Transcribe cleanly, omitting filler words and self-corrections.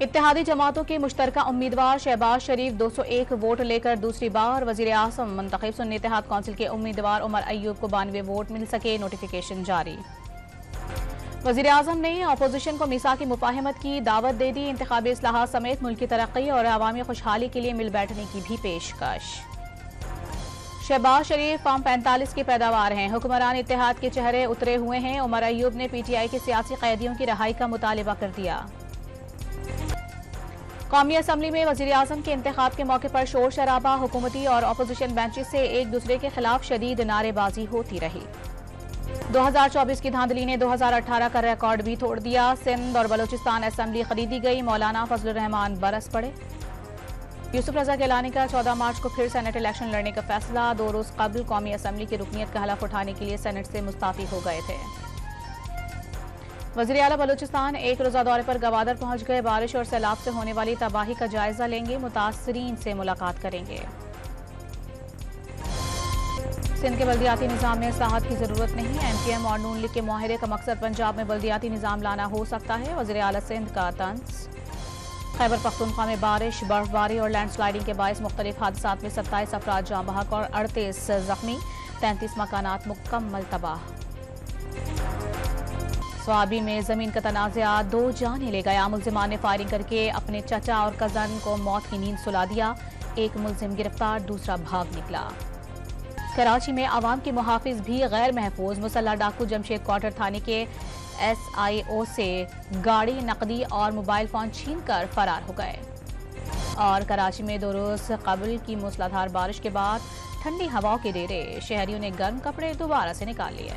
इत्तेहादी जमातों के मुश्तरका उम्मीदवार शहबाज शरीफ 201 वोट लेकर दूसरी बार वजीर आज़म मुंतखब। सुन्नी इत्तेहाद कौंसिल के उम्मीदवार उमर अयूब को 92 वोट मिल सके। नोटिफिकेशन जारी। वजीर आज़म ने अपोजिशन को मीसा की मुफाहमत की दावत दे दी। इंतखाबी इस्लाहात समेत मुल्क की तरक्की और अवामी खुशहाली के लिए मिल बैठने की भी पेशकश। शहबाज शरीफ फार्म 45 की पैदावार हैं। हुक्मरान इत्तेहाद के चेहरे उतरे हुए हैं। उमर अयूब ने PTI के सियासी कैदियों की रहाई का मुतालिबा कर दिया। कौमी असम्बली में वजीर आज़म के इंतखाब के मौके पर शोर शराबा। हुकूमती और अपोजिशन बेंचेस से एक दूसरे के खिलाफ शदीद नारेबाजी होती रही। 2024 की धांधली ने 2018 का रिकॉर्ड भी तोड़ दिया। सिंध और बलोचिस्तान असम्बली खरीदी गई। मौलाना फजलुर रहमान बरस पड़े। यूसुफ रजा गिलानी का 14 मार्च को फिर सेनेट इलेक्शन लड़ने का फैसला। 2 रोज कबल कौमी असम्बली की रुकनीत का हलफ उठाने के लिए सेनेट से मुस्ताफी हो गए थे। वज़ीर आला बलूचिस्तान एक रोजा दौरे पर गवादर पहुंच गए। बारिश और सैलाब से होने वाली तबाही का जायजा लेंगे। मुतासरीन से मुलाकात करेंगे। सिंध के बल्दियाती निज़ाम में इस्लाहात की जरूरत नहीं। MKM और नून लीग के मुआहदे का मकसद पंजाब में बल्दियाती निज़ाम लाना हो सकता है। वज़ीर आला सिंध का तंज। खैबर पख्तूनख्वा में बारिश, बर्फबारी और लैंडस्लाइडिंग के बायस मुख्तलिफ हादसात में 27 अफराद जाँ बहक और 38 जख्मी। 33 मकानात मुकम्मल तबाह। स्वाबी में जमीन का तनाज़ा 2 जाने ले गया। मुल्जिमान ने फायरिंग करके अपने चचा और कजन को मौत की नींद सुला दिया। एक मुल्जिम गिरफ्तार, दूसरा भाग निकला। कराची में आवाम के मुहाफिज भी गैर महफूज। मुसल्ला डाकू जमशेद क्वार्टर थाने के SIO से गाड़ी, नकदी और मोबाइल फोन छीन कर फरार हो गए। और कराची में 2 रोज कबल की मूसलाधार बारिश के बाद ठंडी हवाओं के डेरे। शहरियों ने गर्म कपड़े दोबारा से निकाल लिए।